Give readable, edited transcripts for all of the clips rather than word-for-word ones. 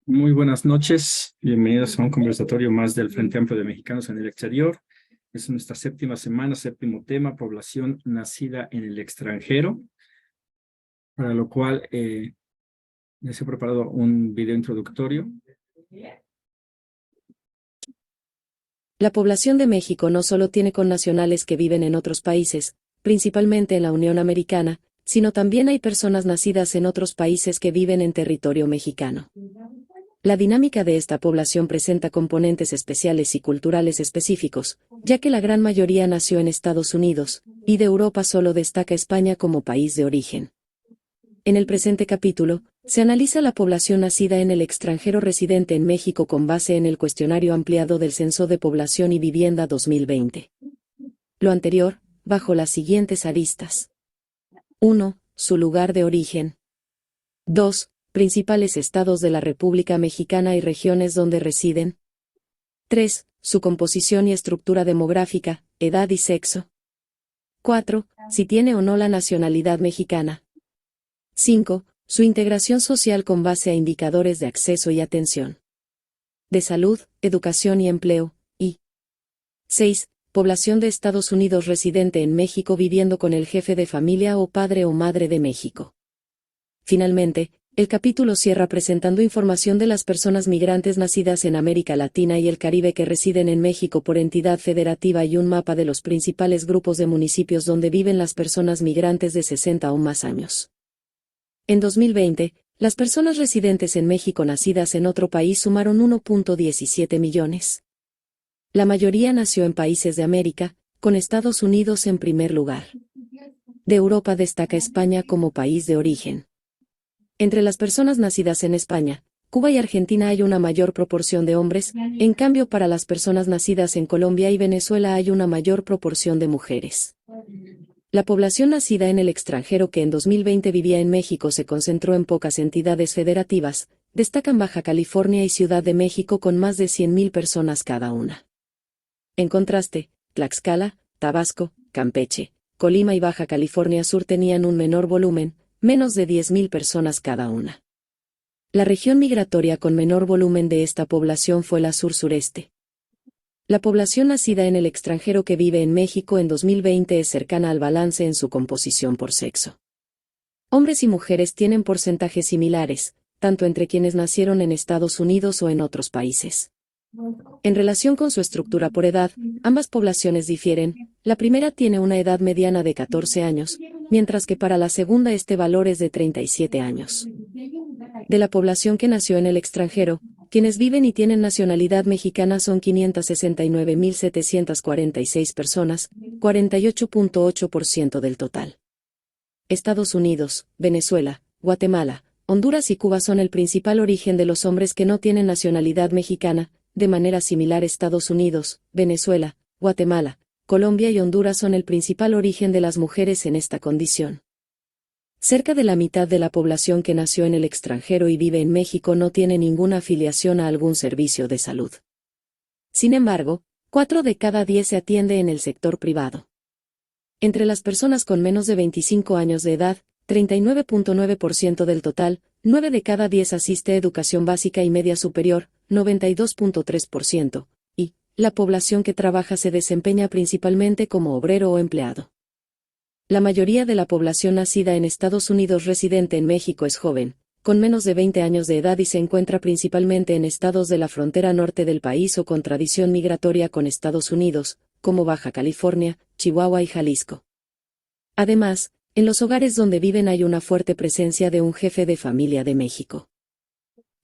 Muy buenas noches, bienvenidos a un conversatorio más del Frente Amplio de Mexicanos en el Exterior. Es nuestra séptima semana, séptimo tema, población nacida en el extranjero, para lo cual les he preparado un video introductorio. La población de México no solo tiene connacionales que viven en otros países, principalmente en la Unión Americana, sino también hay personas nacidas en otros países que viven en territorio mexicano. La dinámica de esta población presenta componentes especiales y culturales específicos, ya que la gran mayoría nació en Estados Unidos, y de Europa solo destaca España como país de origen. En el presente capítulo, se analiza la población nacida en el extranjero residente en México con base en el cuestionario ampliado del Censo de Población y Vivienda 2020. Lo anterior, bajo las siguientes aristas. 1. Su lugar de origen. 2. Principales estados de la República Mexicana y regiones donde residen. 3. Su composición y estructura demográfica, edad y sexo. 4. Si tiene o no la nacionalidad mexicana. 5. Su integración social con base a indicadores de acceso y atención. De salud, educación y empleo, y 6. Población de Estados Unidos residente en México viviendo con el jefe de familia o padre o madre de México. Finalmente, el capítulo cierra presentando información de las personas migrantes nacidas en América Latina y el Caribe que residen en México por entidad federativa y un mapa de los principales grupos de municipios donde viven las personas migrantes de 60 o más años. En 2020, las personas residentes en México nacidas en otro país sumaron 1.17 millones. La mayoría nació en países de América, con Estados Unidos en primer lugar. De Europa destaca España como país de origen. Entre las personas nacidas en España, Cuba y Argentina hay una mayor proporción de hombres, en cambio para las personas nacidas en Colombia y Venezuela hay una mayor proporción de mujeres. La población nacida en el extranjero que en 2020 vivía en México se concentró en pocas entidades federativas, destacan Baja California y Ciudad de México con más de 100,000 personas cada una. En contraste, Tlaxcala, Tabasco, Campeche, Colima y Baja California Sur tenían un menor volumen, menos de 10,000 personas cada una. La región migratoria con menor volumen de esta población fue la sur-sureste. La población nacida en el extranjero que vive en México en 2020 es cercana al balance en su composición por sexo. Hombres y mujeres tienen porcentajes similares, tanto entre quienes nacieron en Estados Unidos o en otros países. En relación con su estructura por edad, ambas poblaciones difieren. La primera tiene una edad mediana de 14 años, mientras que para la segunda este valor es de 37 años. De la población que nació en el extranjero, quienes viven y tienen nacionalidad mexicana son 569,746 personas, 48.8% del total. Estados Unidos, Venezuela, Guatemala, Honduras y Cuba son el principal origen de los hombres que no tienen nacionalidad mexicana. De manera similar Estados Unidos, Venezuela, Guatemala, Colombia y Honduras son el principal origen de las mujeres en esta condición. Cerca de la mitad de la población que nació en el extranjero y vive en México no tiene ninguna afiliación a algún servicio de salud. Sin embargo, 4 de cada 10 se atiende en el sector privado. Entre las personas con menos de 25 años de edad, 39.9% del total, 9 de cada 10 asiste a educación básica y media superior, 92.3%, y la población que trabaja se desempeña principalmente como obrero o empleado. La mayoría de la población nacida en Estados Unidos residente en México es joven, con menos de 20 años de edad y se encuentra principalmente en estados de la frontera norte del país o con tradición migratoria con Estados Unidos, como Baja California, Chihuahua y Jalisco. Además, en los hogares donde viven hay una fuerte presencia de un jefe de familia de México.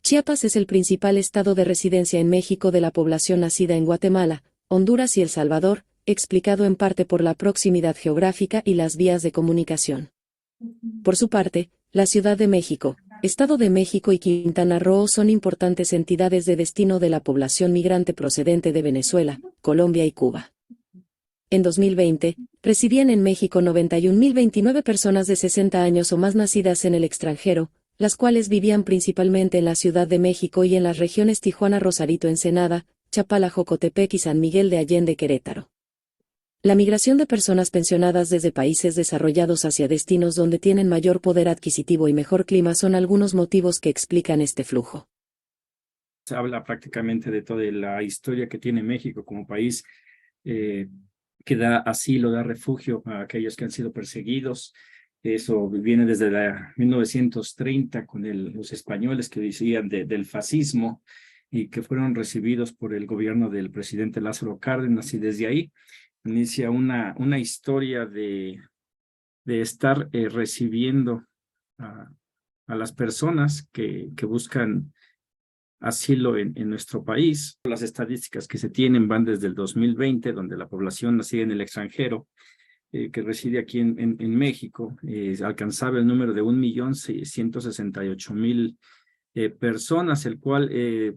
Chiapas es el principal estado de residencia en México de la población nacida en Guatemala, Honduras y El Salvador, explicado en parte por la proximidad geográfica y las vías de comunicación. Por su parte, la Ciudad de México, Estado de México y Quintana Roo son importantes entidades de destino de la población migrante procedente de Venezuela, Colombia y Cuba. En 2020, residían en México 91.029 personas de 60 años o más nacidas en el extranjero, las cuales vivían principalmente en la Ciudad de México y en las regiones Tijuana, Rosarito, Ensenada, Chapala, Jocotepec y San Miguel de Allende, Querétaro. La migración de personas pensionadas desde países desarrollados hacia destinos donde tienen mayor poder adquisitivo y mejor clima son algunos motivos que explican este flujo. Se habla prácticamente de toda la historia que tiene México como país, que da asilo, da refugio a aquellos que han sido perseguidos. Eso viene desde la 1930 con los españoles que decían del fascismo y que fueron recibidos por el gobierno del presidente Lázaro Cárdenas, y desde ahí inicia una historia de estar recibiendo a, a las personas que buscan asilo en nuestro país. Las estadísticas que se tienen van desde el 2020, donde la población nacida en el extranjero que reside aquí en México alcanzaba el número de 1.668.000 personas, el cual en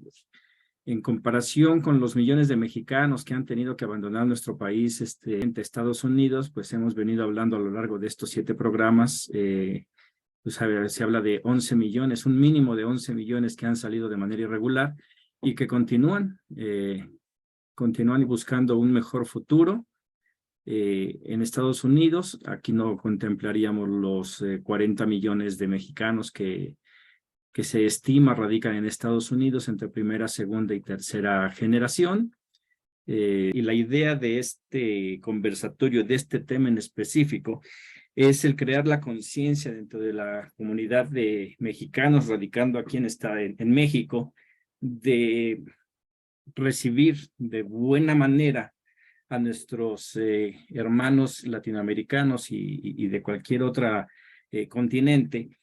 comparación con los millones de mexicanos que han tenido que abandonar nuestro país en Estados Unidos, pues hemos venido hablando a lo largo de estos 7 programas. Pues se habla de 11 millones, un mínimo de 11 millones que han salido de manera irregular y que continúan buscando un mejor futuro en Estados Unidos. Aquí no contemplaríamos los 40 millones de mexicanos que se estima radican en Estados Unidos entre primera, segunda y tercera generación. Y la idea de este conversatorio, de este tema en específico, es el crear la conciencia dentro de la comunidad de mexicanos radicando aquí en México, de recibir de buena manera a nuestros hermanos latinoamericanos y de cualquier otro continente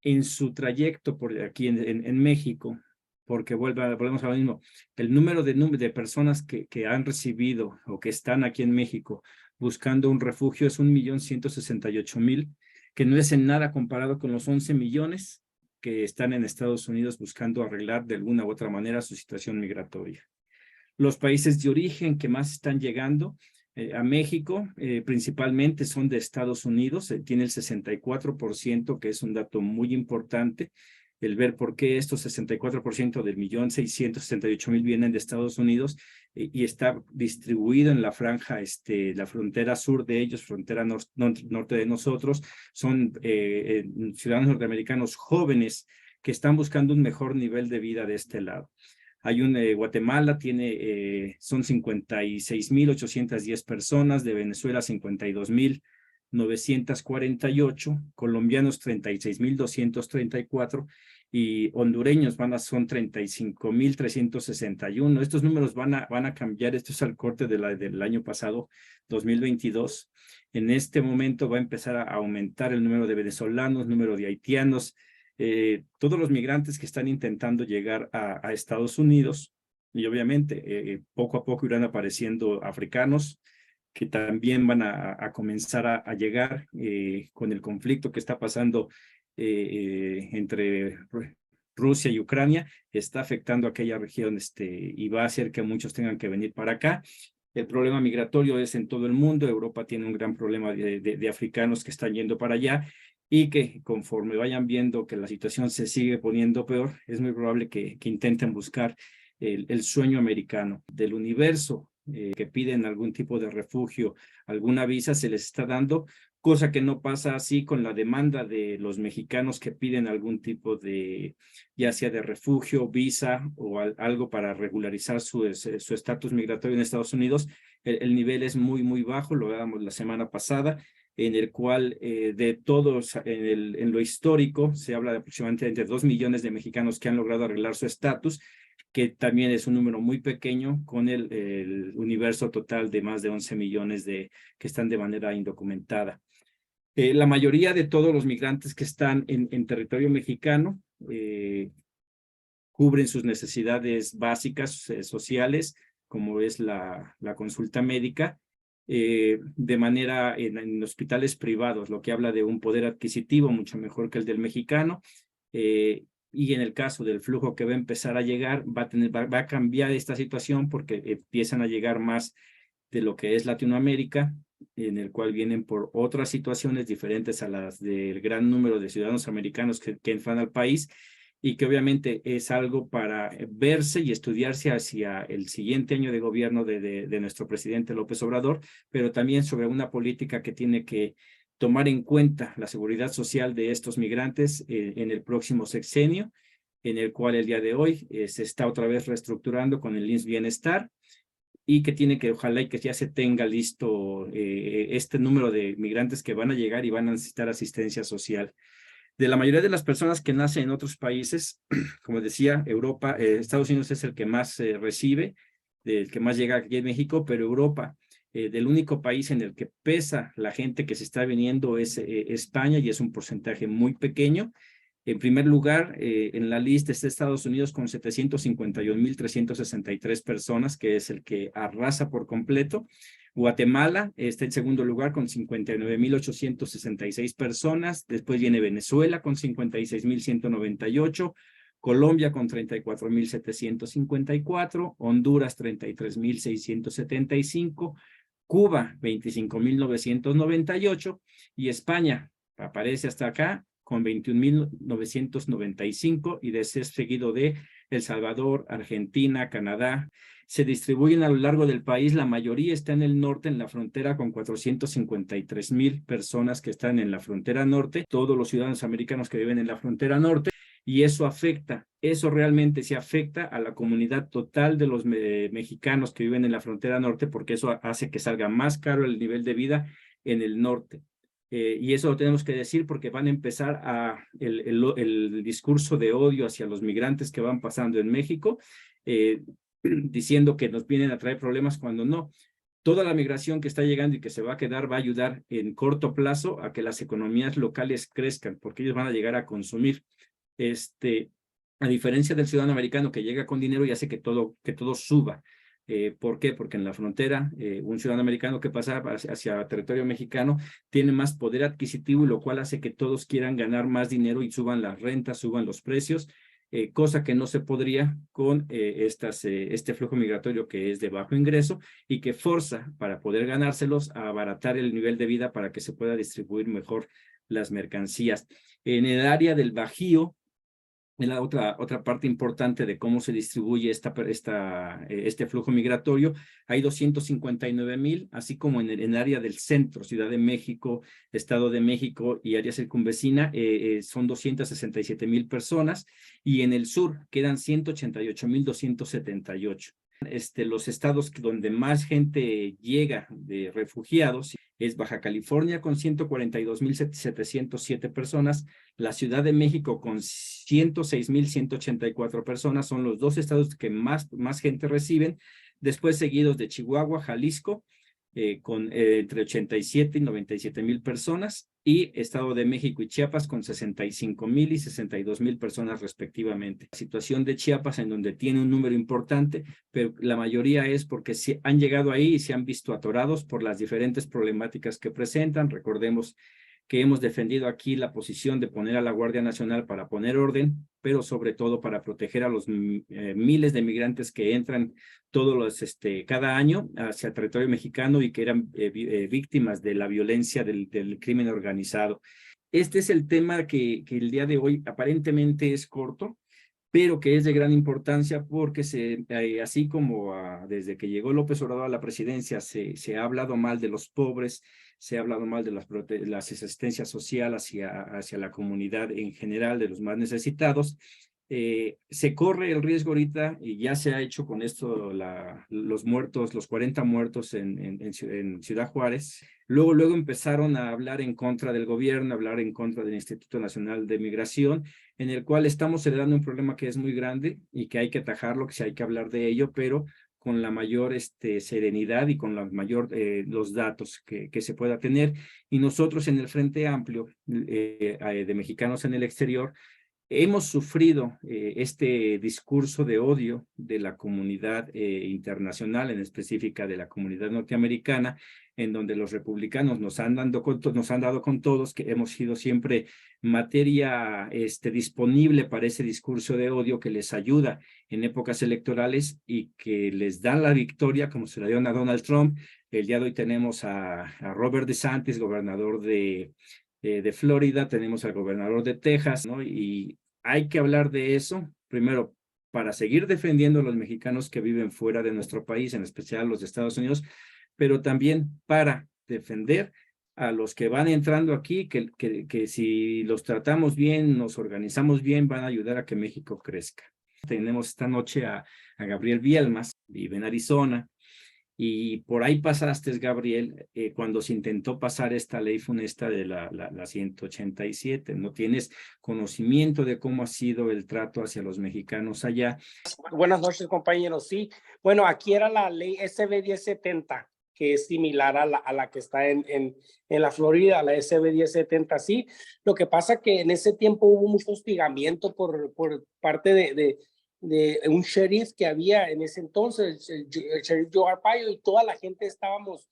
en su trayecto por aquí en México, porque volvemos a lo mismo. El número de personas que han recibido o que están aquí en México buscando un refugio es 1.168.000, que no es en nada comparado con los 11 millones que están en Estados Unidos buscando arreglar de alguna u otra manera su situación migratoria. Los países de origen que más están llegando a México, principalmente son de Estados Unidos, tiene el 64%, que es un dato muy importante, el ver por qué estos 64% del 1.668.000 vienen de Estados Unidos y está distribuido en la franja, la frontera sur de ellos, frontera norte de nosotros, son ciudadanos norteamericanos jóvenes que están buscando un mejor nivel de vida de este lado. Hay Guatemala son 56.810 personas, de Venezuela 52.948, colombianos 36.234 y hondureños son 35.361. Estos números van a cambiar. Esto es al corte del año pasado, 2022. En este momento va a empezar a aumentar el número de venezolanos, número de haitianos, todos los migrantes que están intentando llegar a Estados Unidos, y obviamente poco a poco irán apareciendo africanos que también van a comenzar a llegar con el conflicto que está pasando entre Rusia y Ucrania. Está afectando a aquella región y va a hacer que muchos tengan que venir para acá. El problema migratorio es en todo el mundo. Europa tiene un gran problema de africanos que están yendo para allá, y que conforme vayan viendo que la situación se sigue poniendo peor, es muy probable que intenten buscar el sueño americano del universo, que piden algún tipo de refugio, alguna visa, se les está dando, cosa que no pasa así con la demanda de los mexicanos que piden algún tipo de, ya sea de refugio, visa o algo para regularizar su estatus migratorio en Estados Unidos. El nivel es muy, muy bajo, lo dábamos la semana pasada, en el cual de todos, en lo histórico, se habla de aproximadamente entre 2 millones de mexicanos que han logrado arreglar su estatus, que también es un número muy pequeño con el universo total de más de 11 millones que están de manera indocumentada. La mayoría de todos los migrantes que están en territorio mexicano cubren sus necesidades básicas sociales, como es la consulta médica, de manera en hospitales privados, lo que habla de un poder adquisitivo mucho mejor que el del mexicano. Y en el caso del flujo que va a empezar a llegar, va a cambiar esta situación, porque empiezan a llegar más de lo que es Latinoamérica, en el cual vienen por otras situaciones diferentes a las del gran número de ciudadanos americanos que entran al país, y que obviamente es algo para verse y estudiarse hacia el siguiente año de gobierno de nuestro presidente López Obrador, pero también sobre una política que tiene que tomar en cuenta la seguridad social de estos migrantes en el próximo sexenio, en el cual el día de hoy se está otra vez reestructurando con el IMSS Bienestar, y que tiene que, ojalá y que ya se tenga listo este número de migrantes que van a llegar y van a necesitar asistencia social. De la mayoría de las personas que nacen en otros países, como decía, Europa, Estados Unidos es el que más recibe, el que más llega aquí en México, pero Europa, del único país en el que pesa la gente que se está viniendo es España, y es un porcentaje muy pequeño. En primer lugar, en la lista está Estados Unidos con 751,363 personas, que es el que arrasa por completo. Guatemala está en segundo lugar con 59,866 personas. Después viene Venezuela con 56,198. Colombia con 34,754. Honduras 33,675. Cuba 25,998. Y España aparece hasta acá con 21,995, y de ese seguido de El Salvador, Argentina, Canadá. Se distribuyen a lo largo del país, la mayoría está en el norte, en la frontera, con 453,000 personas que están en la frontera norte, todos los ciudadanos americanos que viven en la frontera norte, y eso realmente sí afecta a la comunidad total de los mexicanos que viven en la frontera norte, porque eso hace que salga más caro el nivel de vida en el norte. Y eso lo tenemos que decir porque van a empezar el discurso de odio hacia los migrantes que van pasando en México, diciendo que nos vienen a traer problemas, cuando no. Toda la migración que está llegando y que se va a quedar va a ayudar en corto plazo a que las economías locales crezcan, porque ellos van a llegar a consumir. A diferencia del ciudadano americano que llega con dinero y hace que todo suba. ¿Por qué? Porque en la frontera, un ciudadano americano que pasa hacia territorio mexicano tiene más poder adquisitivo, y lo cual hace que todos quieran ganar más dinero y suban las rentas, suban los precios, cosa que no se podría con este flujo migratorio que es de bajo ingreso y que forza, para poder ganárselos, a abaratar el nivel de vida para que se pueda distribuir mejor las mercancías. En el área del Bajío, en la otra parte importante de cómo se distribuye este flujo migratorio, hay 259,000, así como en el área del centro, Ciudad de México, Estado de México y área circunvecina, son 267,000 personas, y en el sur quedan 188,278. Los estados donde más gente llega de refugiados es Baja California con 142,707 personas, la Ciudad de México con 106,184 personas, son los dos estados que más gente reciben, después seguidos de Chihuahua, Jalisco, con entre 87 y 97,000 personas, y Estado de México y Chiapas con 65,000 y 62,000 personas respectivamente. La situación de Chiapas, en donde tiene un número importante, pero la mayoría es porque han llegado ahí y se han visto atorados por las diferentes problemáticas que presentan. Recordemos que hemos defendido aquí la posición de poner a la Guardia Nacional para poner orden, pero sobre todo para proteger a los miles de migrantes que entran cada año hacia el territorio mexicano y que eran víctimas de la violencia del crimen organizado. Este es el tema que el día de hoy aparentemente es corto, pero que es de gran importancia, porque así como desde que llegó López Obrador a la presidencia se ha hablado mal de los pobres, se ha hablado mal de la asistencia social hacia la comunidad en general, de los más necesitados. Se corre el riesgo ahorita, y ya se ha hecho con esto los 40 muertos en Ciudad Juárez. Luego empezaron a hablar en contra del gobierno, a hablar en contra del Instituto Nacional de Migración, en el cual estamos heredando un problema que es muy grande y que hay que atajarlo, que sí hay que hablar de ello, pero con la mayor serenidad y con los datos que se pueda tener. Y nosotros en el Frente Amplio de Mexicanos en el Exterior hemos sufrido este discurso de odio de la comunidad internacional, en específica de la comunidad norteamericana, en donde los republicanos nos han dado con todos, que hemos sido siempre materia disponible para ese discurso de odio que les ayuda en épocas electorales y que les dan la victoria, como se la dieron a Donald Trump. El día de hoy tenemos a Robert DeSantis, gobernador de Florida, tenemos al gobernador de Texas, ¿no? Y hay que hablar de eso, primero, para seguir defendiendo a los mexicanos que viven fuera de nuestro país, en especial los de Estados Unidos, pero también para defender a los que van entrando aquí, que si los tratamos bien, nos organizamos bien, van a ayudar a que México crezca. Tenemos esta noche a Gabriel Bielmas, vive en Arizona, y por ahí pasaste, Gabriel, cuando se intentó pasar esta ley funesta de la 187. ¿No tienes conocimiento de cómo ha sido el trato hacia los mexicanos allá? Buenas noches, compañeros. Sí, bueno, aquí era la ley SB 1070, que es similar a la que está en la Florida, la SB 1070. Sí, lo que pasa que en ese tiempo hubo mucho hostigamiento por parte de un sheriff que había en ese entonces, el sheriff Joe Arpaio, y toda la gente estábamos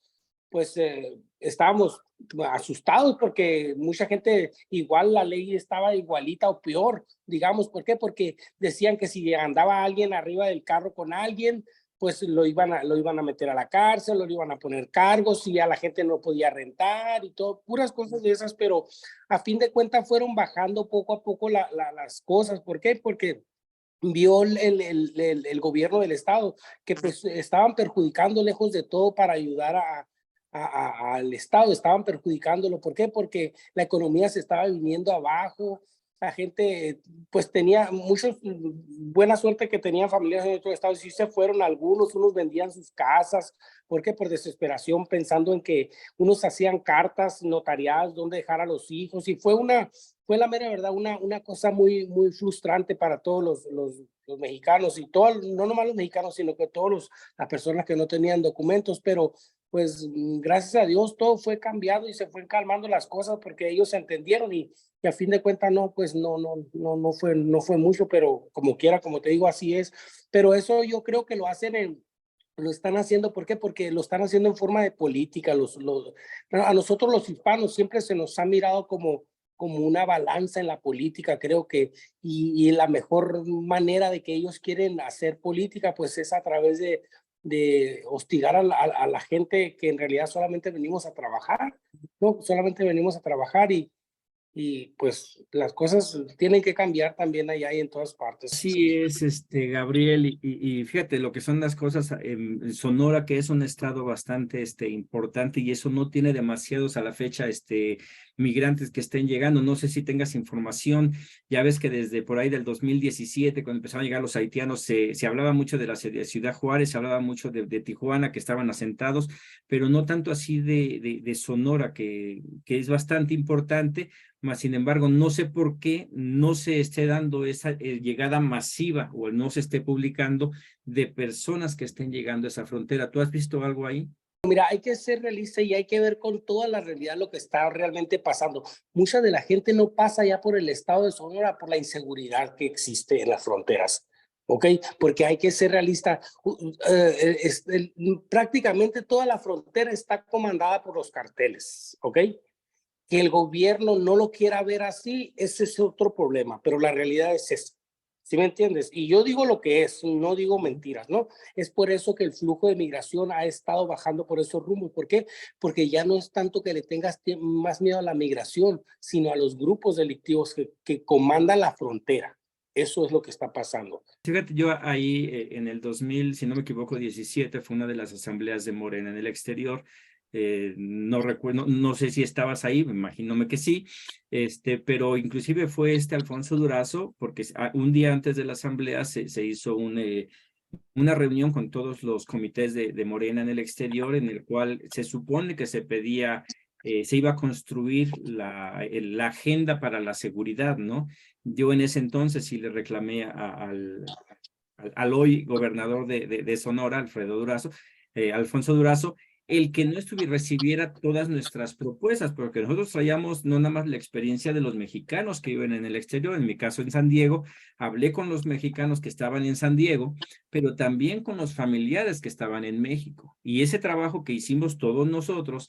asustados porque mucha gente, igual la ley estaba igualita o peor, digamos. ¿Por qué? Porque decían que si andaba alguien arriba del carro con alguien, pues lo iban a meter a la cárcel, lo iban a poner cargos, y a la gente no podía rentar y todo, puras cosas de esas. Pero a fin de cuentas fueron bajando poco a poco las cosas. ¿Por qué? Porque vio el gobierno del estado que pues estaban perjudicando, lejos de todo para ayudar al estado, estaban perjudicándolo. ¿Por qué? Porque la economía se estaba viniendo abajo. La gente pues tenía muchos, buena suerte que tenían familias en otros estados, y sí se fueron algunos, unos vendían sus casas. ¿Por qué? Por desesperación, pensando en que unos hacían cartas notariadas donde dejar a los hijos, y fue la mera verdad una cosa muy, muy frustrante para todos los mexicanos, y no nomás los mexicanos, sino que todas las personas que no tenían documentos. Pero pues gracias a Dios todo fue cambiado y se fue calmando las cosas, porque ellos entendieron, y a fin de cuentas pues no fue mucho, pero como quiera, como te digo, así es. Pero eso yo creo que lo están haciendo. ¿Por qué? Porque lo están haciendo en forma de política. A nosotros los hispanos siempre se nos ha mirado como una balanza en la política, creo que, y la mejor manera de que ellos quieren hacer política, pues es a través de hostigar a la gente, que en realidad solamente venimos a trabajar, ¿no? Solamente venimos a trabajar, y pues las cosas tienen que cambiar también allá y en todas partes. Sí es, Gabriel, y fíjate lo que son las cosas en Sonora, que es un estado bastante importante, y eso no tiene demasiados a la fecha migrantes que estén llegando. No sé si tengas información. Ya ves que desde por ahí del 2017, cuando empezaron a llegar los haitianos, se hablaba mucho de la Ciudad Juárez, se hablaba mucho de Tijuana, que estaban asentados, pero no tanto así de Sonora, que es bastante importante. Mas, sin embargo, no sé por qué no se esté dando esa llegada masiva, o no se esté publicando de personas que estén llegando a esa frontera. ¿Tú has visto algo ahí? Mira, hay que ser realista y hay que ver con toda la realidad lo que está realmente pasando. Mucha de la gente no pasa ya por el estado de Sonora por la inseguridad que existe en las fronteras. ¿Ok? Porque hay que ser realista. Prácticamente toda la frontera está comandada por los carteles. ¿Ok? Que el gobierno no lo quiera ver así, ese es otro problema, pero la realidad es esa. ¿Sí me entiendes? Y yo digo lo que es, no digo mentiras, ¿no? Es por eso que el flujo de migración ha estado bajando por esos rumbos. ¿Por qué? Porque ya no es tanto que le tengas más miedo a la migración, sino a los grupos delictivos que comandan la frontera. Eso es lo que está pasando. Fíjate, yo ahí en el 2000, si no me equivoco, 17, fue una de las asambleas de Morena en el exterior. No recuerdo, no sé si estabas ahí, me imagino que sí, pero inclusive fue Alfonso Durazo, porque un día antes de la asamblea se hizo una reunión con todos los comités de Morena en el exterior, en el cual se supone que se pedía, se iba a construir la agenda para la seguridad, ¿no? Yo en ese entonces sí le reclamé al hoy gobernador de Sonora, Alfredo Durazo, Alfonso Durazo, el que no recibiera todas nuestras propuestas, porque nosotros traíamos no nada más la experiencia de los mexicanos que viven en el exterior. En mi caso en San Diego, hablé con los mexicanos que estaban en San Diego, pero también con los familiares que estaban en México. Y ese trabajo que hicimos todos nosotros,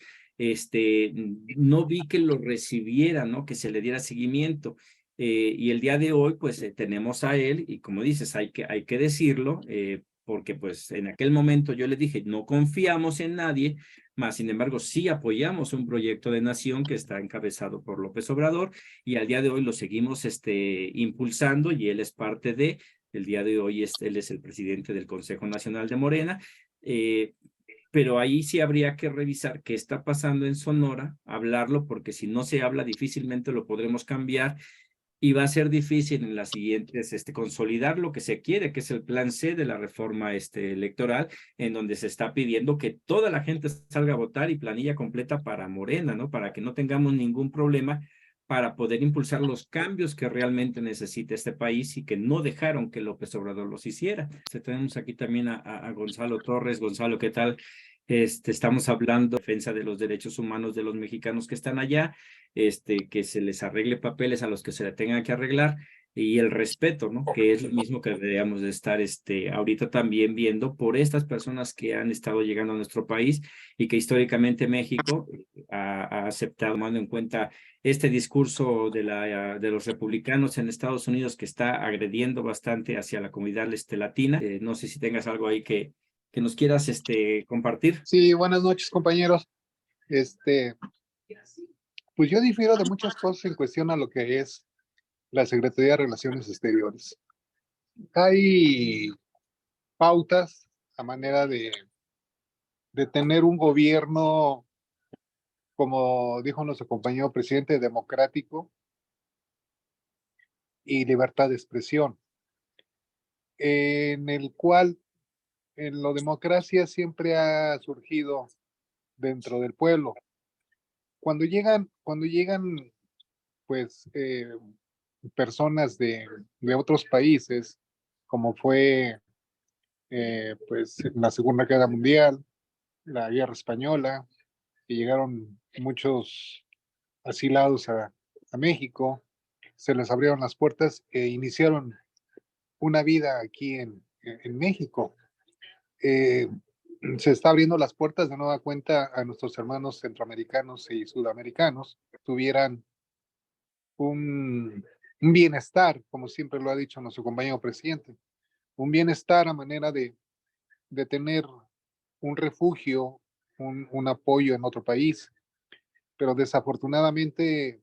no vi que lo recibiera, ¿no? Que se le diera seguimiento. Y el día de hoy, pues tenemos a él, y como dices, hay que decirlo, porque pues en aquel momento yo le dije, no confiamos en nadie, mas sin embargo sí apoyamos un proyecto de nación que está encabezado por López Obrador, y al día de hoy lo seguimos impulsando, y él es parte el día de hoy él es el presidente del Consejo Nacional de Morena. pero ahí sí habría que revisar qué está pasando en Sonora, hablarlo, porque si no se habla difícilmente lo podremos cambiar y va a ser difícil en las siguientes consolidar lo que se quiere, que es el plan C de la reforma electoral, en donde se está pidiendo que toda la gente salga a votar y planilla completa para Morena, ¿no? Para que no tengamos ningún problema para poder impulsar los cambios que realmente necesita este país y que no dejaron que López Obrador los hiciera. Tenemos aquí también a Gonzalo Torres. Gonzalo, ¿qué tal? Estamos hablando de defensa de los derechos humanos de los mexicanos que están allá, que se les arregle papeles a los que se le tengan que arreglar y el respeto, ¿no? Que es lo mismo que deberíamos de estar ahorita también viendo por estas personas que han estado llegando a nuestro país y que históricamente México ha aceptado, tomando en cuenta este discurso de los republicanos en Estados Unidos que está agrediendo bastante hacia la comunidad latina. No sé si tengas algo ahí que nos quieras compartir. Sí, buenas noches, compañeros. Pues yo difiero de muchas cosas en cuestión a lo que es la Secretaría de Relaciones Exteriores. Hay pautas a manera de tener un gobierno, como dijo nuestro compañero presidente, democrático y libertad de expresión, en el cual en la democracia siempre ha surgido dentro del pueblo. Cuando llegan pues personas de otros países, como fue pues la Segunda Guerra Mundial, la Guerra Española, que llegaron muchos asilados a México, se les abrieron las puertas e iniciaron una vida aquí en México. Eh, Se está abriendo las puertas de nueva cuenta a nuestros hermanos centroamericanos y sudamericanos que tuvieran un bienestar, como siempre lo ha dicho nuestro compañero presidente, un bienestar a manera de tener un refugio, un apoyo en otro país, pero desafortunadamente,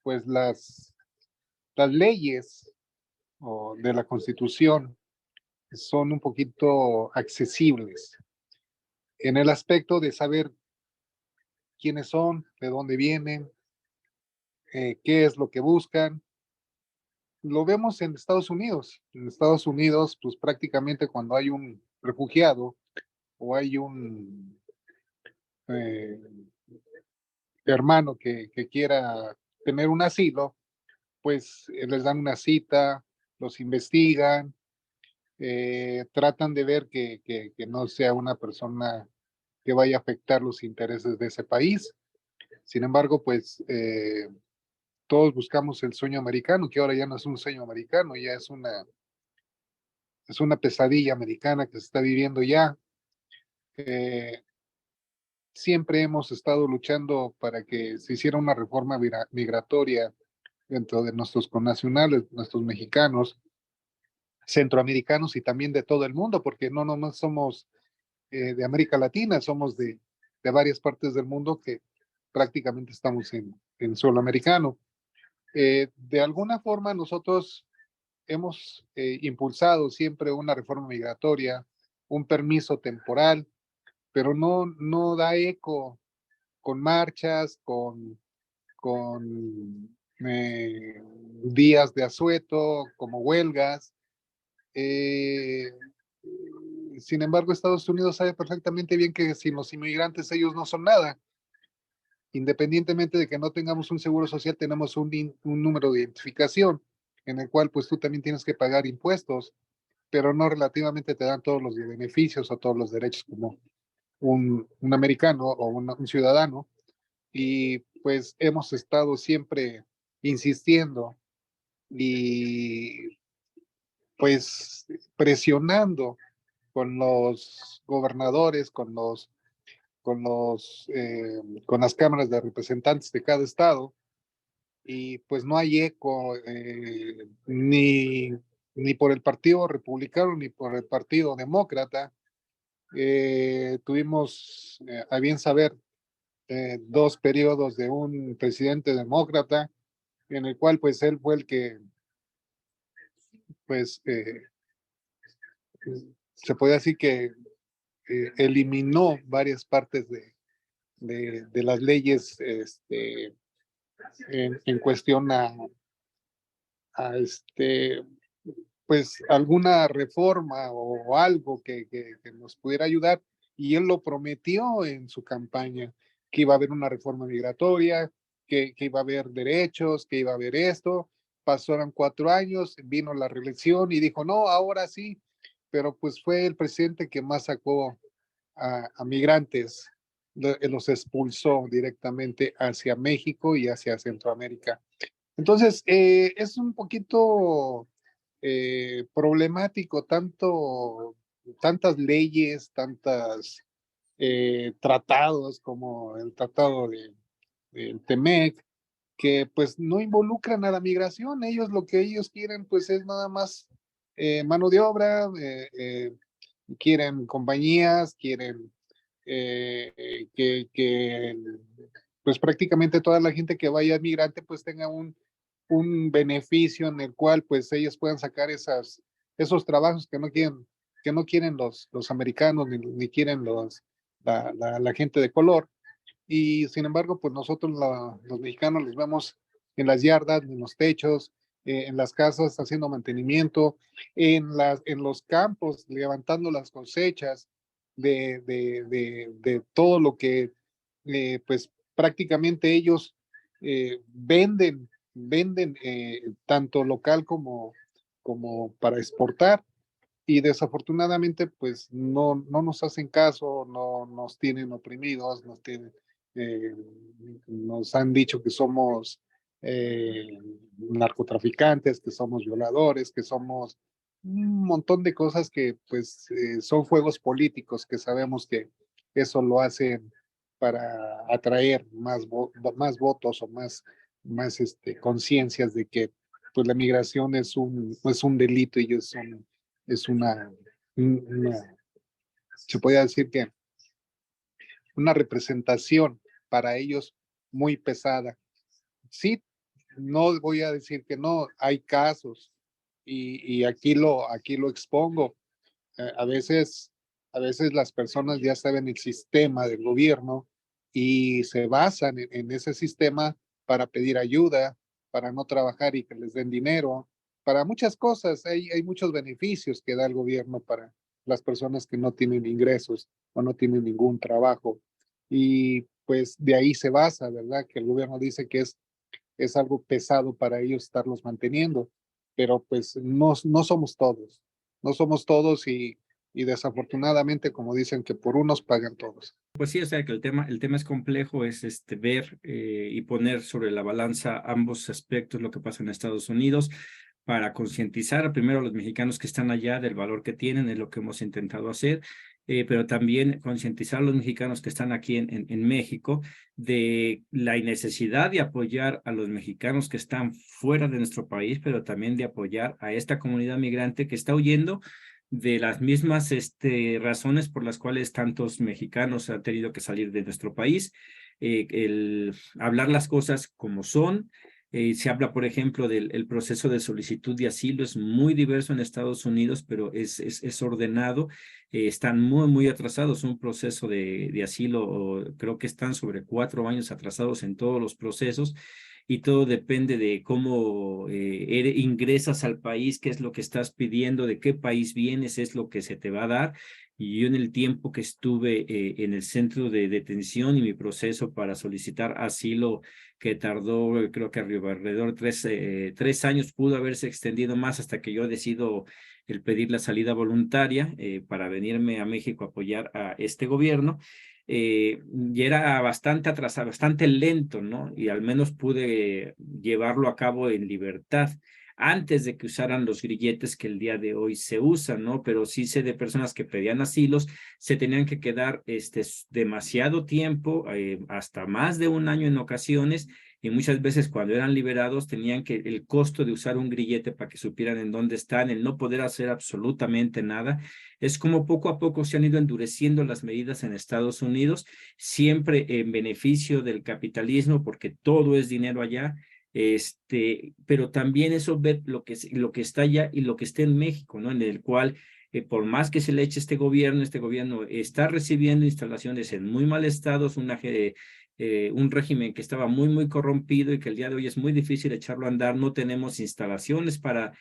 pues las leyes de la Constitución son un poquito accesibles en el aspecto de saber quiénes son, de dónde vienen, qué es lo que buscan. Lo vemos en Estados Unidos. En Estados Unidos, pues prácticamente cuando hay un refugiado o hay un eh, hermano que quiera tener un asilo, pues les dan una cita, los investigan, tratan de ver que no sea una persona que vaya a afectar los intereses de ese país. Sin embargo, pues todos buscamos el sueño americano, que ahora ya no es un sueño americano, ya es una pesadilla americana que se está viviendo ya. Eh, Siempre hemos estado luchando para que se hiciera una reforma migratoria dentro de nuestros connacionales, nuestros mexicanos, centroamericanos y también de todo el mundo, porque no nomás somos de América Latina, somos de varias partes del mundo que prácticamente estamos en suelo americano. De alguna forma nosotros hemos impulsado siempre una reforma migratoria, un permiso temporal, pero no da eco con marchas, con días de asueto, como huelgas. Eh, Sin embargo, Estados Unidos sabe perfectamente bien que sin los inmigrantes ellos no son nada. Independientemente de que no tengamos un seguro social, tenemos un número de identificación en el cual pues tú también tienes que pagar impuestos, pero no relativamente te dan todos los beneficios o todos los derechos como un americano o un ciudadano. Y pues hemos estado siempre insistiendo y pues presionando con los gobernadores, con las cámaras de representantes de cada estado, y pues no hay eco ni por el Partido Republicano ni por el Partido Demócrata. Tuvimos a bien saber dos periodos de un presidente demócrata en el cual pues él fue el que pues se puede decir que eliminó varias partes de las leyes en cuestión a pues alguna reforma o algo que nos pudiera ayudar, y él lo prometió en su campaña, que iba a haber una reforma migratoria, que iba a haber derechos, que iba a haber esto. Pasaron 4 años, vino la reelección y dijo, no, ahora sí, pero pues fue el presidente que más sacó a migrantes, los expulsó directamente hacia México y hacia Centroamérica. Entonces, es un poquito problemático, tantas leyes, tantos tratados como el tratado del TEMEC, que pues no involucran a la migración. Ellos lo que ellos quieren pues es nada más mano de obra, quieren compañías, quieren que pues prácticamente toda la gente que vaya migrante pues tenga un beneficio en el cual pues ellos puedan sacar esos trabajos que no quieren los americanos ni quieren la gente de color. Y sin embargo, pues nosotros los mexicanos los vemos en las yardas, en los techos, en las casas haciendo mantenimiento, en los campos levantando las cosechas de todo lo que pues prácticamente ellos venden tanto local como para exportar, y desafortunadamente pues no nos hacen caso, no nos tienen oprimidos, eh, nos han dicho que somos narcotraficantes, que somos violadores, que somos un montón de cosas que pues son juegos políticos, que sabemos que eso lo hacen para atraer más votos o más conciencias de que pues la migración es un delito y es se podría decir que una representación para ellos muy pesada. Sí, no voy a decir que no, hay casos y aquí lo expongo. A veces las personas ya saben el sistema del gobierno y se basan en ese sistema para pedir ayuda, para no trabajar y que les den dinero, para muchas cosas. Hay muchos beneficios que da el gobierno para las personas que no tienen ingresos o no tienen ningún trabajo. Y pues de ahí se basa, ¿verdad? Que el gobierno dice que es algo pesado para ellos estarlos manteniendo, pero pues no somos todos, no somos todos y desafortunadamente, como dicen, que por unos pagan todos. Pues sí, o sea que el tema es complejo, es ver y poner sobre la balanza ambos aspectos, lo que pasa en Estados Unidos, para concientizar primero a los mexicanos que están allá del valor que tienen, es lo que hemos intentado hacer, pero también concientizar a los mexicanos que están aquí en México de la necesidad de apoyar a los mexicanos que están fuera de nuestro país, pero también de apoyar a esta comunidad migrante que está huyendo de las mismas razones por las cuales tantos mexicanos han tenido que salir de nuestro país, el hablar las cosas como son. Se habla, por ejemplo, del proceso de solicitud de asilo, es muy diverso en Estados Unidos, pero es ordenado. Están muy atrasados. Un proceso de asilo, creo que están sobre 4 años atrasados en todos los procesos, y todo depende de cómo ingresas al país, qué es lo que estás pidiendo, de qué país vienes, es lo que se te va a dar. Y yo en el tiempo que estuve en el centro de detención y mi proceso para solicitar asilo, que tardó creo que alrededor de 3 años, pudo haberse extendido más hasta que yo decido el pedir la salida voluntaria para venirme a México a apoyar a este gobierno. Y era bastante atrasado, bastante lento, ¿no? Y al menos pude llevarlo a cabo en libertad antes de que usaran los grilletes que el día de hoy se usan, ¿no? Pero sí sé de personas que pedían asilos, se tenían que quedar demasiado tiempo, hasta más de un año en ocasiones, y muchas veces cuando eran liberados tenían que el costo de usar un grillete para que supieran en dónde están, el no poder hacer absolutamente nada. Es como poco a poco se han ido endureciendo las medidas en Estados Unidos, siempre en beneficio del capitalismo, porque todo es dinero allá. Pero también eso ver lo que está allá y lo que está en México, ¿no? En el cual por más que se le eche este gobierno está recibiendo instalaciones en muy mal estado, un régimen que estaba muy, muy corrompido y que el día de hoy es muy difícil echarlo a andar. No tenemos instalaciones para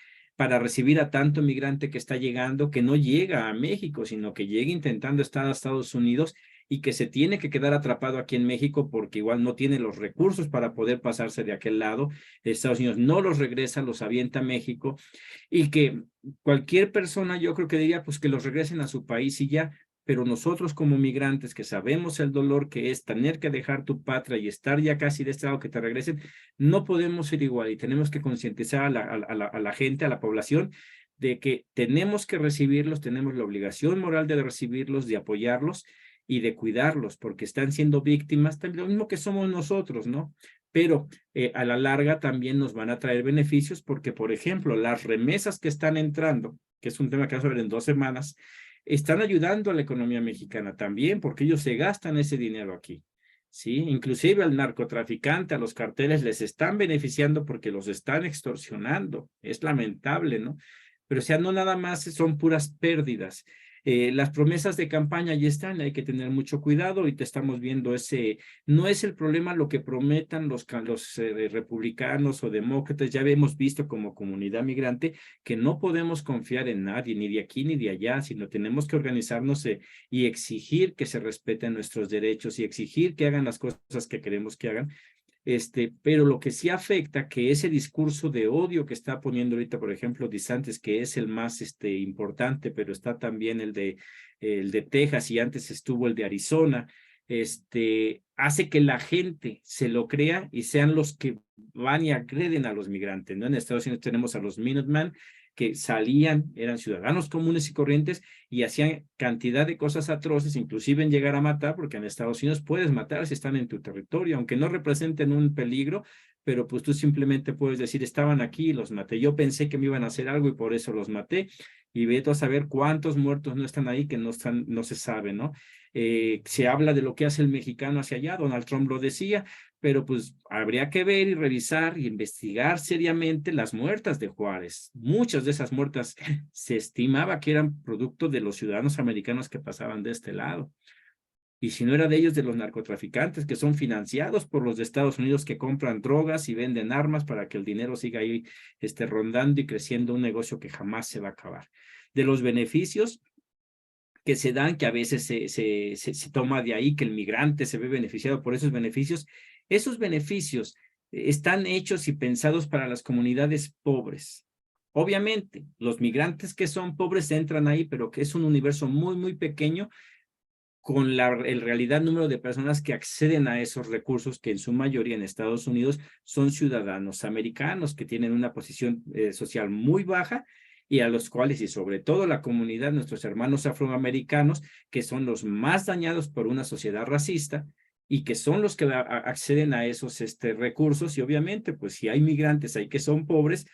recibir a tanto migrante que está llegando, que no llega a México, sino que llega intentando estar a Estados Unidos y que se tiene que quedar atrapado aquí en México porque igual no tiene los recursos para poder pasarse de aquel lado. Estados Unidos no los regresa, los avienta a México, y que cualquier persona yo creo que diría pues que los regresen a su país y ya, pero nosotros como migrantes que sabemos el dolor que es tener que dejar tu patria y estar ya casi de este lado que te regresen, no podemos ser igual y tenemos que concientizar a la gente, a la población, de que tenemos que recibirlos, tenemos la obligación moral de recibirlos, de apoyarlos y de cuidarlos, porque están siendo víctimas, también lo mismo que somos nosotros, ¿no? Pero a la larga también nos van a traer beneficios porque, por ejemplo, las remesas que están entrando, que es un tema que vamos a ver en 2 semanas, están ayudando a la economía mexicana también porque ellos se gastan ese dinero aquí, ¿sí? Inclusive al narcotraficante, a los carteles les están beneficiando porque los están extorsionando. Es lamentable, ¿no? Pero o sea, no nada más son puras pérdidas. Las promesas de campaña ya están, hay que tener mucho cuidado y te estamos viendo no es el problema lo que prometan los republicanos o demócratas, ya hemos visto como comunidad migrante que no podemos confiar en nadie, ni de aquí ni de allá, sino tenemos que organizarnos y exigir que se respeten nuestros derechos y exigir que hagan las cosas que queremos que hagan. Pero lo que sí afecta, que ese discurso de odio que está poniendo ahorita, por ejemplo, DeSantis, que es el más importante, pero está también el de Texas y antes estuvo el de Arizona, hace que la gente se lo crea y sean los que van y agreden a los migrantes, ¿no? En Estados Unidos tenemos a los Minutemen, que salían, eran ciudadanos comunes y corrientes y hacían cantidad de cosas atroces, inclusive en llegar a matar, porque en Estados Unidos puedes matar si están en tu territorio, aunque no representen un peligro, pero pues tú simplemente puedes decir, estaban aquí y los maté. Yo pensé que me iban a hacer algo y por eso los maté, y vete a saber cuántos muertos no están ahí que no se sabe, ¿no? Se habla de lo que hace el mexicano hacia allá, Donald Trump lo decía, pero pues habría que ver y revisar y investigar seriamente las muertas de Juárez. Muchas de esas muertas se estimaba que eran producto de los ciudadanos americanos que pasaban de este lado. Y si no era de ellos, de los narcotraficantes que son financiados por los de Estados Unidos que compran drogas y venden armas para que el dinero siga ahí rondando y creciendo un negocio que jamás se va a acabar. De los beneficios que se dan, que a veces se toma de ahí que el migrante se ve beneficiado por esos beneficios están hechos y pensados para las comunidades pobres. Obviamente, los migrantes que son pobres entran ahí, pero que es un universo muy, muy pequeño con el realidad número de personas que acceden a esos recursos, que en su mayoría en Estados Unidos son ciudadanos americanos que tienen una posición social muy baja y a los cuales, y sobre todo la comunidad, nuestros hermanos afroamericanos, que son los más dañados por una sociedad racista y que son los que acceden a esos recursos. Y obviamente, pues si hay migrantes ahí que son pobres,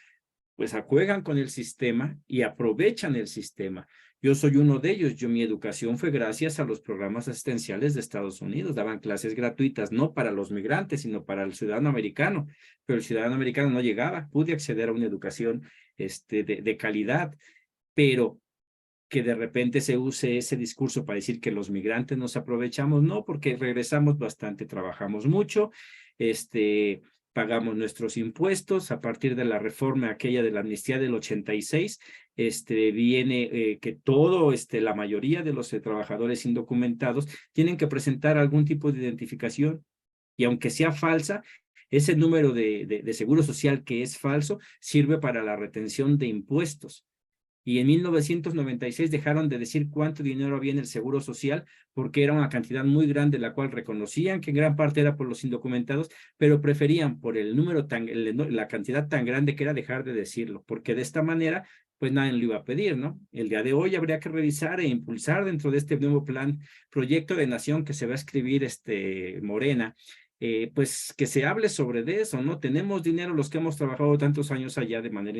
pues juegan con el sistema y aprovechan el sistema. Yo soy uno de ellos. Mi educación fue gracias a los programas asistenciales de Estados Unidos. Daban clases gratuitas, no para los migrantes, sino para el ciudadano americano. Pero el ciudadano americano no llegaba. Pude acceder a una educación de calidad, pero que de repente se use ese discurso para decir que los migrantes nos aprovechamos, no, porque regresamos bastante, trabajamos mucho, pagamos nuestros impuestos. A partir de la reforma aquella de la amnistía del 86, viene que la mayoría de los trabajadores indocumentados tienen que presentar algún tipo de identificación, y aunque sea falsa, ese número de seguro social que es falso sirve para la retención de impuestos. Y en 1996 dejaron de decir cuánto dinero había en el seguro social porque era una cantidad muy grande, la cual reconocían que en gran parte era por los indocumentados, pero preferían por el número la cantidad tan grande que era dejar de decirlo, porque de esta manera pues nadie lo iba a pedir, ¿no? El día de hoy habría que revisar e impulsar dentro de este nuevo proyecto de nación que se va a escribir Morena, pues que se hable sobre eso, ¿no? Tenemos dinero los que hemos trabajado tantos años allá de manera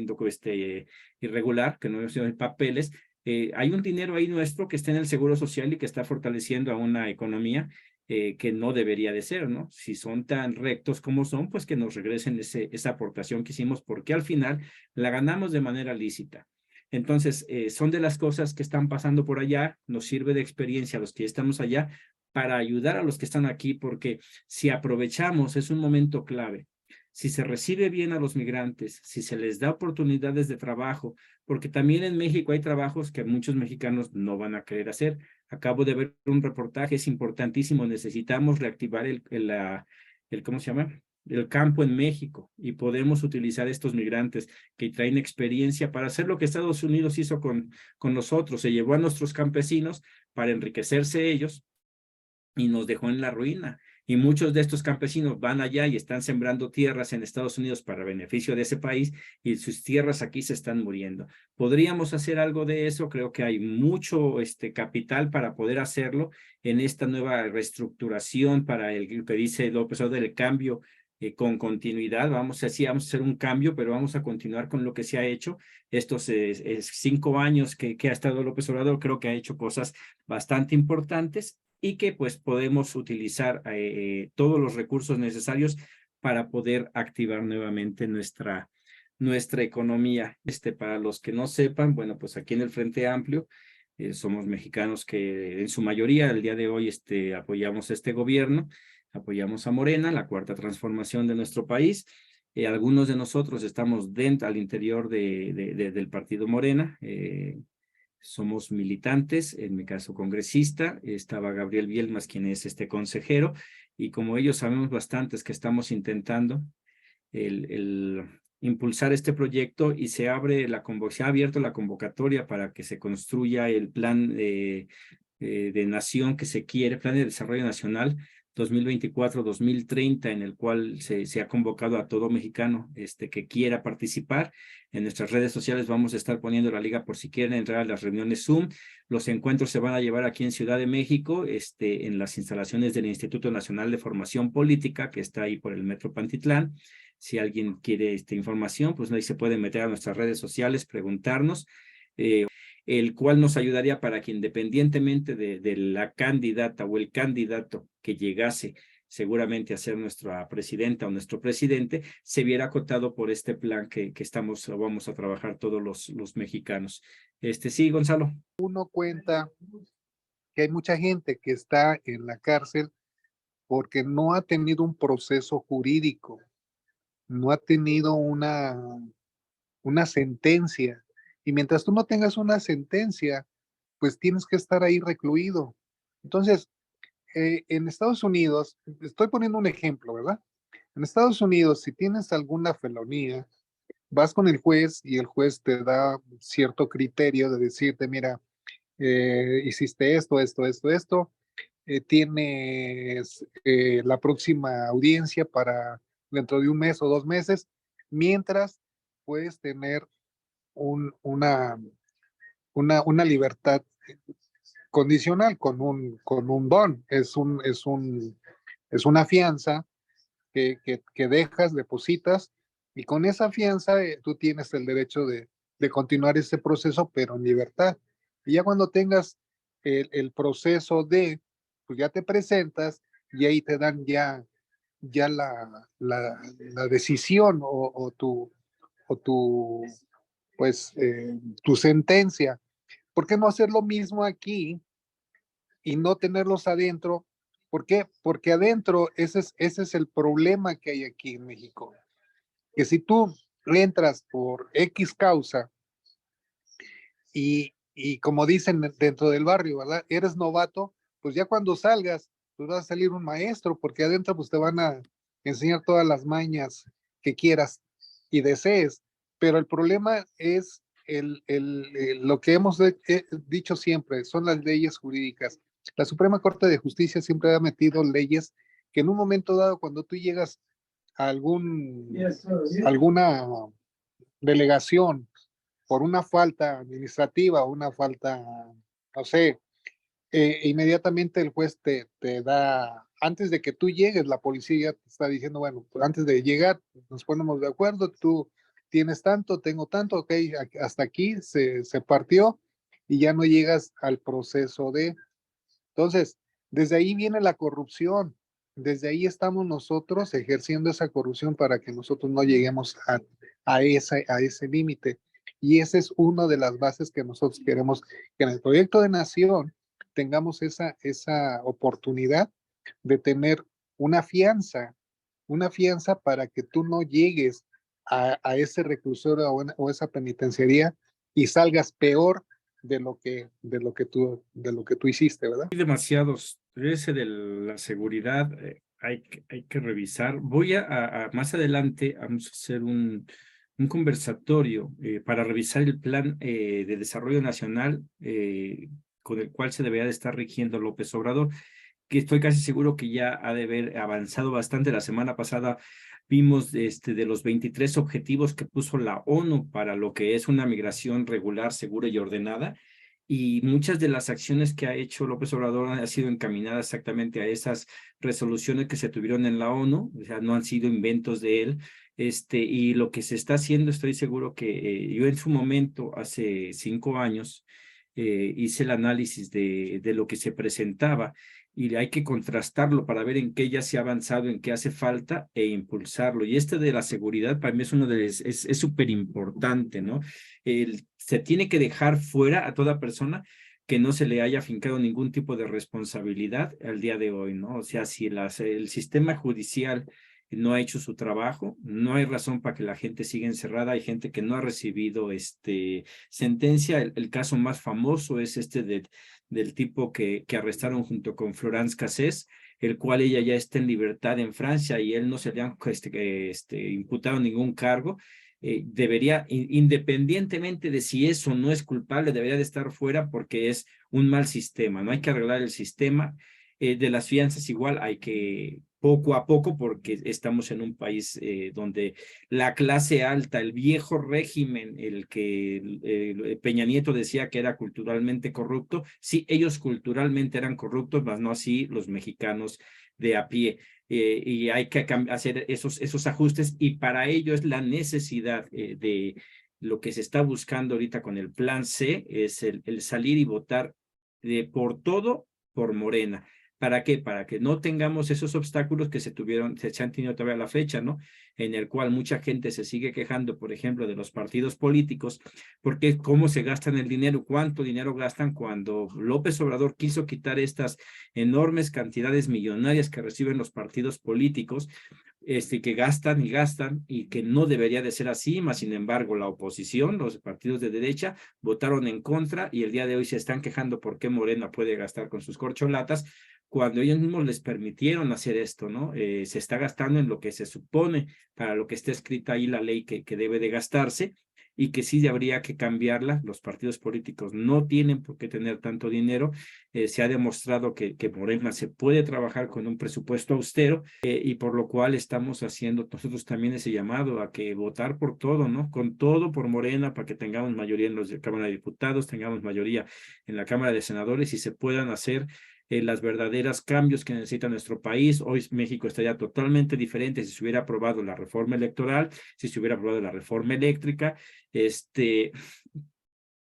irregular, que no hemos tenido papeles. Hay un dinero ahí nuestro que está en el seguro social y que está fortaleciendo a una economía que no debería de ser, ¿no? Si son tan rectos como son, pues que nos regresen esa aportación que hicimos, porque al final la ganamos de manera lícita. Entonces, son de las cosas que están pasando por allá, nos sirve de experiencia a los que ya estamos allá para ayudar a los que están aquí, porque si aprovechamos, es un momento clave. Si se recibe bien a los migrantes, si se les da oportunidades de trabajo, porque también en México hay trabajos que muchos mexicanos no van a querer hacer. Acabo de ver un reportaje, es importantísimo, necesitamos reactivar ¿cómo se llama? El campo en México, y podemos utilizar estos migrantes que traen experiencia para hacer lo que Estados Unidos hizo con nosotros. Se llevó a nuestros campesinos para enriquecerse ellos y nos dejó en la ruina. Y muchos de estos campesinos van allá y están sembrando tierras en Estados Unidos para beneficio de ese país, y sus tierras aquí se están muriendo. ¿Podríamos hacer algo de eso? Creo que hay mucho capital para poder hacerlo en esta nueva reestructuración para el que dice López Obrador, del cambio con continuidad. Vamos a hacer un cambio, pero vamos a continuar con lo que se ha hecho. Estos 5 años que ha estado López Obrador, creo que ha hecho cosas bastante importantes, y que pues podemos utilizar todos los recursos necesarios para poder activar nuevamente nuestra economía. Para los que no sepan, bueno, pues aquí en el Frente Amplio somos mexicanos que en su mayoría el día de hoy apoyamos este gobierno, apoyamos a Morena, la cuarta transformación de nuestro país. Algunos de nosotros estamos al interior del partido Morena, somos militantes, en mi caso congresista, estaba Gabriel Bielmas, quien es consejero, y como ellos sabemos bastantes que estamos intentando el impulsar este proyecto, y se ha abierto la convocatoria para que se construya el plan de nación que se quiere, plan de desarrollo nacional 2024-2030, en el cual se ha convocado a todo mexicano que quiera participar. En nuestras redes sociales vamos a estar poniendo la liga por si quieren entrar a las reuniones Zoom. Los encuentros se van a llevar aquí en Ciudad de México, en las instalaciones del Instituto Nacional de Formación Política, que está ahí por el Metro Pantitlán. Si alguien quiere esta información, pues ahí se puede meter a nuestras redes sociales, preguntarnos, el cual nos ayudaría para que, independientemente de la candidata o el candidato que llegase seguramente a ser nuestra presidenta o nuestro presidente, se viera acotado por este plan que vamos a trabajar todos los mexicanos. Sí, Gonzalo. Uno cuenta que hay mucha gente que está en la cárcel porque no ha tenido un proceso jurídico, no ha tenido una sentencia. Y mientras tú no tengas una sentencia, pues tienes que estar ahí recluido. Entonces, en Estados Unidos, estoy poniendo un ejemplo, ¿verdad? En Estados Unidos, si tienes alguna felonía, vas con el juez y el juez te da cierto criterio de decirte, mira, hiciste esto, tienes la próxima audiencia para dentro de 1 mes o 2 meses, mientras puedes tener una libertad condicional con un bond, es una fianza que dejas, depositas, y con esa fianza tú tienes el derecho de continuar ese proceso, pero en libertad. Y ya cuando tengas el proceso pues ya te presentas y ahí te dan ya la decisión o pues, tu sentencia. ¿Por qué no hacer lo mismo aquí y no tenerlos adentro? ¿Por qué? Porque adentro ese es el problema que hay aquí en México. Que si tú entras por X causa y como dicen dentro del barrio, ¿verdad? Eres novato, pues ya cuando salgas, pues vas a salir un maestro, porque adentro pues te van a enseñar todas las mañas que quieras y desees. Pero el problema es lo que hemos dicho siempre, son las leyes jurídicas. La Suprema Corte de Justicia siempre ha metido leyes que en un momento dado, cuando tú llegas a alguna delegación por una falta administrativa o una falta, no sé, inmediatamente el juez te da, antes de que tú llegues, la policía te está diciendo, bueno, pues antes de llegar nos ponemos de acuerdo, tú tienes tanto, tengo tanto, ok, hasta aquí se partió y ya no llegas al proceso de... Entonces, desde ahí viene la corrupción, desde ahí estamos nosotros ejerciendo esa corrupción para que nosotros no lleguemos a ese límite. Y esa es una de las bases que nosotros queremos, que en el proyecto de nación tengamos esa oportunidad de tener una fianza para que tú no llegues a ese reclusorio o esa penitenciaría y salgas peor de lo que tú hiciste, ¿verdad? Hay demasiados. Ese de la seguridad hay que revisar. Voy más adelante, vamos a hacer un conversatorio para revisar el plan de desarrollo nacional con el cual se debería de estar rigiendo López Obrador, que estoy casi seguro que ya ha de haber avanzado bastante. La semana pasada vimos de los 23 objetivos que puso la ONU para lo que es una migración regular, segura y ordenada. Y muchas de las acciones que ha hecho López Obrador han sido encaminadas exactamente a esas resoluciones que se tuvieron en la ONU, o sea, no han sido inventos de él. Y lo que se está haciendo, estoy seguro que yo en su momento, hace 5 años, hice el análisis de lo que se presentaba y hay que contrastarlo para ver en qué ya se ha avanzado, en qué hace falta e impulsarlo. Y de la seguridad para mí es uno es súper importante, ¿no? Se tiene que dejar fuera a toda persona que no se le haya afincado ningún tipo de responsabilidad al día de hoy, ¿no? O sea, si el sistema judicial no ha hecho su trabajo, no hay razón para que la gente siga encerrada. Hay gente que no ha recibido sentencia. El caso más famoso es del tipo que arrestaron junto con Florence Cassés, el cual ella ya está en libertad en Francia y él no se le han imputado ningún cargo. Debería, independientemente de si eso no es culpable, debería de estar fuera porque es un mal sistema, no hay que arreglar el sistema. De las fianzas igual hay que poco a poco, porque estamos en un país donde la clase alta, el viejo régimen, el que Peña Nieto decía que era culturalmente corrupto, sí, ellos culturalmente eran corruptos, mas no así los mexicanos de a pie. Y hay que hacer esos ajustes, y para ello es la necesidad de lo que se está buscando ahorita con el plan C, es el salir y votar por todo por Morena. ¿Para qué? Para que no tengamos esos obstáculos que se han tenido todavía a la fecha, ¿no? En el cual mucha gente se sigue quejando, por ejemplo, de los partidos políticos, porque cómo se gastan el dinero, cuánto dinero gastan, cuando López Obrador quiso quitar estas enormes cantidades millonarias que reciben los partidos políticos, que gastan y que no debería de ser así, mas sin embargo la oposición, los partidos de derecha, votaron en contra y el día de hoy se están quejando por qué Morena puede gastar con sus corcholatas cuando ellos mismos les permitieron hacer esto, ¿no? Se está gastando en lo que se supone, para lo que está escrita ahí la ley que debe de gastarse, y que sí habría que cambiarla. Los partidos políticos no tienen por qué tener tanto dinero. Se ha demostrado que Morena se puede trabajar con un presupuesto austero, y por lo cual estamos haciendo nosotros también ese llamado a que votar por todo, ¿no? Con todo por Morena, para que tengamos mayoría en la Cámara de Diputados, tengamos mayoría en la Cámara de Senadores y se puedan hacer las verdaderas cambios que necesita nuestro país. Hoy México estaría totalmente diferente si se hubiera aprobado la reforma electoral, si se hubiera aprobado la reforma eléctrica.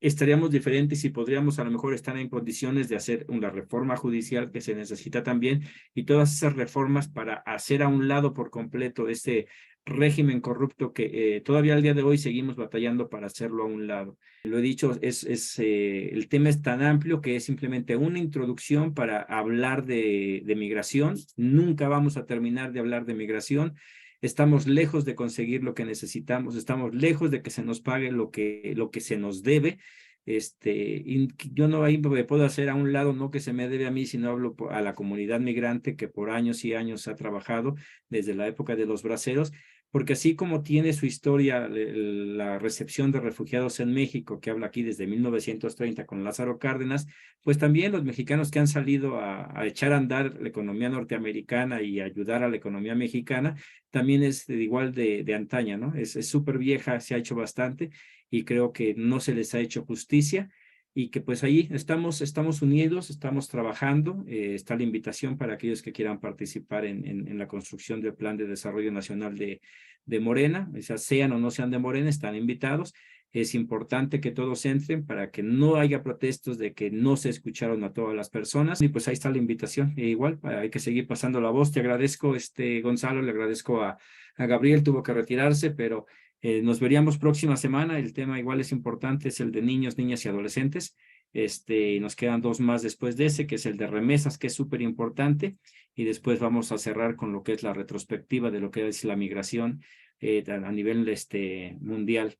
Estaríamos diferentes y podríamos a lo mejor estar en condiciones de hacer una reforma judicial que se necesita también, y todas esas reformas para hacer a un lado por completo este régimen corrupto que todavía al día de hoy seguimos batallando para hacerlo a un lado. Lo he dicho, el tema es tan amplio que es simplemente una introducción para hablar de migración. Nunca vamos a terminar de hablar de migración. Estamos lejos de conseguir lo que necesitamos, estamos lejos de que se nos pague lo que se nos debe. Y yo no ahí me puedo hacer a un lado, no que se me debe a mí, sino hablo a la comunidad migrante que por años y años ha trabajado desde la época de los braceros, porque así como tiene su historia la recepción de refugiados en México, que habla aquí desde 1930 con Lázaro Cárdenas, pues también los mexicanos que han salido a echar a andar la economía norteamericana y ayudar a la economía mexicana, también es igual de antaña, ¿no? Es súper vieja, se ha hecho bastante y creo que no se les ha hecho justicia, y que pues ahí estamos unidos, estamos trabajando. Está la invitación para aquellos que quieran participar en la construcción del Plan de Desarrollo Nacional de Morena, o sea, sean o no sean de Morena, están invitados. Es importante que todos entren para que no haya protestos de que no se escucharon a todas las personas, y pues ahí está la invitación. Igual hay que seguir pasando la voz. Te agradezco, Gonzalo, le agradezco a Gabriel, tuvo que retirarse, pero Nos veríamos próxima semana. El tema igual es importante, es el de niños, niñas y adolescentes. Nos quedan 2 más después de ese, que es el de remesas, que es súper importante. Y después vamos a cerrar con lo que es la retrospectiva de lo que es la migración a nivel mundial.